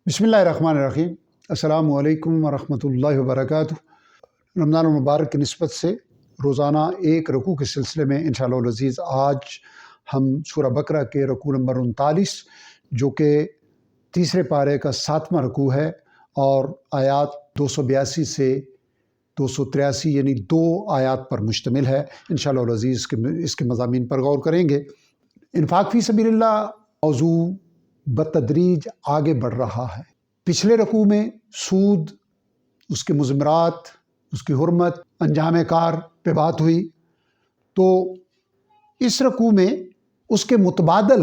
بسم اللہ الرحمن الرحیم۔ السلام علیکم ورحمۃ اللہ وبرکاتہ۔ رمضان المبارک کی نسبت سے روزانہ ایک رکوع کے سلسلے میں انشاءاللہ العزیز آج ہم سورہ بقرہ کے رکوع نمبر 39 جو کہ تیسرے پارے کا 7واں رکوع ہے اور آیات 282 سے 283 یعنی 2 آیات پر مشتمل ہے۔ انشاءاللہ العزیز اس کے مضامین پر غور کریں گے۔ انفاق فی سبیل اللہ موضوع بتدریج آگے بڑھ رہا ہے۔ پچھلے رکوع میں سود، اس کے مضمرات، اس کی حرمت، انجام کار پہ بات ہوئی، تو اس رکوع میں اس کے متبادل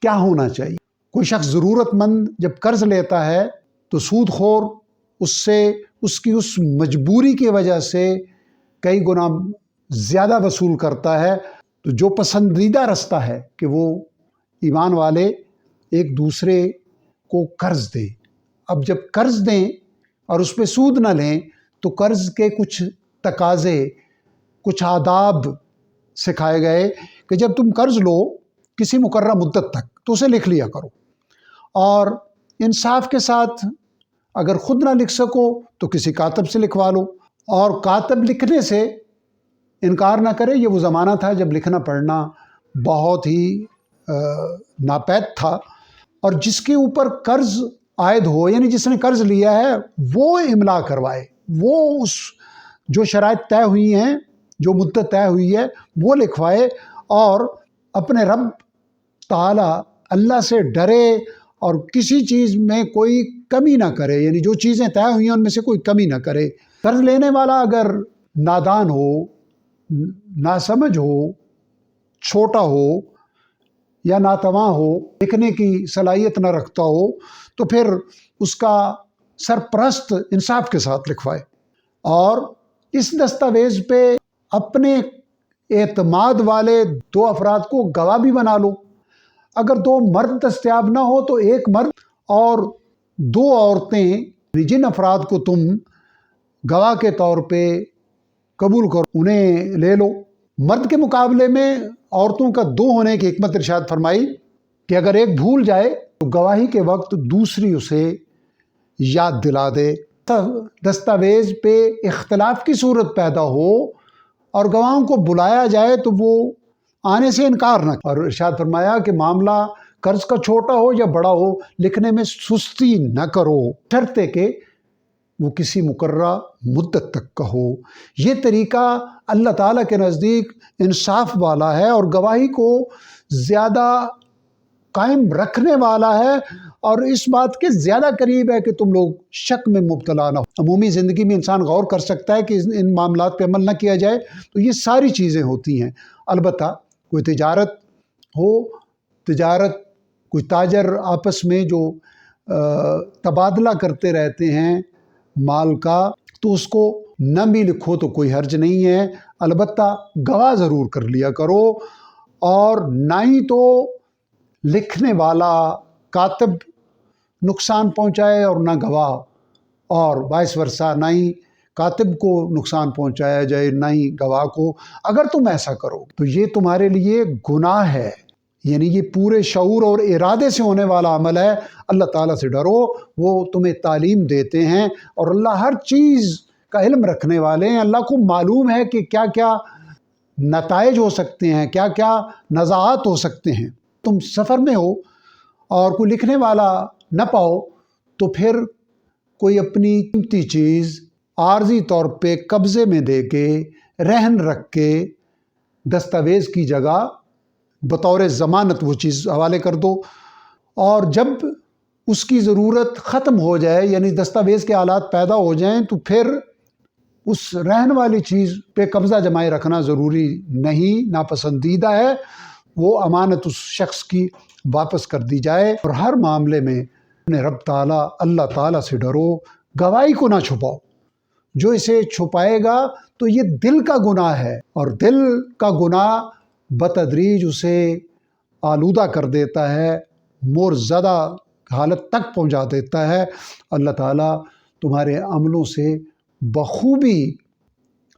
کیا ہونا چاہیے۔ کوئی شخص ضرورت مند جب قرض لیتا ہے تو سود خور اس کی اس مجبوری کی وجہ سے کئی گنا زیادہ وصول کرتا ہے، تو جو پسندیدہ رستہ ہے کہ وہ ایمان والے ایک دوسرے کو قرض دیں۔ اب جب قرض دیں اور اس پہ سود نہ لیں تو قرض کے کچھ تقاضے، کچھ آداب سکھائے گئے کہ جب تم قرض لو کسی مقررہ مدت تک تو اسے لکھ لیا کرو، اور انصاف کے ساتھ اگر خود نہ لکھ سکو تو کسی کاتب سے لکھوا لو، اور کاتب لکھنے سے انکار نہ کرے۔ یہ وہ زمانہ تھا جب لکھنا پڑھنا بہت ہی ناپید تھا، اور جس کے اوپر قرض عائد ہو یعنی جس نے قرض لیا ہے وہ املا کروائے، وہ اس جو شرائط طے ہوئی ہیں، جو مدت طے ہوئی ہے وہ لکھوائے، اور اپنے رب تعالی اللہ سے ڈرے اور کسی چیز میں کوئی کمی نہ کرے، یعنی جو چیزیں طے ہوئی ہیں ان میں سے کوئی کمی نہ کرے۔ قرض لینے والا اگر نادان ہو، ناسمجھ ہو، چھوٹا ہو یا ناتواں ہو، لکھنے کی صلاحیت نہ رکھتا ہو، تو پھر اس کا سرپرست انصاف کے ساتھ لکھوائے، اور اس دستاویز پہ اپنے اعتماد والے 2 افراد کو گواہ بھی بنا لو۔ اگر 2 مرد دستیاب نہ ہو تو 1 مرد اور 2 عورتیں، جن افراد کو تم گواہ کے طور پہ قبول کرو انہیں لے لو۔ مرد کے مقابلے میں عورتوں کا 2 ہونے کی حکمت ارشاد فرمائی کہ اگر ایک بھول جائے تو گواہی کے وقت دوسری اسے یاد دلا دے۔ دستاویز پہ اختلاف کی صورت پیدا ہو اور گواہوں کو بلایا جائے تو وہ آنے سے انکار نہ کرے، اور ارشاد فرمایا کہ معاملہ قرض کا چھوٹا ہو یا بڑا ہو لکھنے میں سستی نہ کرو، شرط ہے کہ وہ کسی مقررہ مدت تک کا ہو۔ یہ طریقہ اللہ تعالیٰ کے نزدیک انصاف والا ہے اور گواہی کو زیادہ قائم رکھنے والا ہے، اور اس بات کے زیادہ قریب ہے کہ تم لوگ شک میں مبتلا نہ ہو۔ عمومی زندگی میں انسان غور کر سکتا ہے کہ ان معاملات پہ عمل نہ کیا جائے تو یہ ساری چیزیں ہوتی ہیں۔ البتہ کوئی تجارت ہو، کوئی تاجر آپس میں جو تبادلہ کرتے رہتے ہیں مال کا، تو اس کو نہ بھی لکھو تو کوئی حرج نہیں ہے، البتہ گواہ ضرور کر لیا کرو، اور نہ ہی تو لکھنے والا کاتب نقصان پہنچائے اور نہ گواہ، اور وائس ورثہ، نہ ہی کاتب کو نقصان پہنچایا جائے نہ ہی گواہ کو۔ اگر تم ایسا کرو تو یہ تمہارے لیے گناہ ہے، یعنی یہ پورے شعور اور ارادے سے ہونے والا عمل ہے۔ اللہ تعالیٰ سے ڈرو، وہ تمہیں تعلیم دیتے ہیں، اور اللہ ہر چیز کا علم رکھنے والے ہیں۔ اللہ کو معلوم ہے کہ کیا کیا نتائج ہو سکتے ہیں، کیا کیا نزاعات ہو سکتے ہیں۔ تم سفر میں ہو اور کوئی لکھنے والا نہ پاؤ تو پھر کوئی اپنی قیمتی چیز عارضی طور پہ قبضے میں دے کے، رہن رکھ کے، دستاویز کی جگہ بطور ضمانت وہ چیز حوالے کر دو، اور جب اس کی ضرورت ختم ہو جائے یعنی دستاویز کے حالات پیدا ہو جائیں تو پھر اس رہن والی چیز پہ قبضہ جمائے رکھنا ضروری نہیں، ناپسندیدہ ہے۔ وہ امانت اس شخص کی واپس کر دی جائے، اور ہر معاملے میں اپنے رب تعالیٰ اللہ تعالیٰ سے ڈرو۔ گواہی کو نہ چھپاؤ، جو اسے چھپائے گا تو یہ دل کا گناہ ہے، اور دل کا گناہ بتدریج اسے آلودہ کر دیتا ہے، مور زدہ حالت تک پہنچا دیتا ہے۔ اللہ تعالیٰ تمہارے عملوں سے بخوبی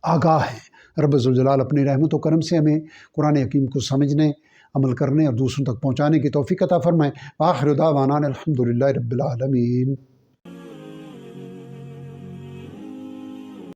آگاہ ہے۔ رب ذوالجلال اپنی رحمت و کرم سے ہمیں قرآن حکیم کو سمجھنے، عمل کرنے اور دوسروں تک پہنچانے کی توفیق عطا فرمائے۔ آخر دعوانا الحمدللہ رب العالمین۔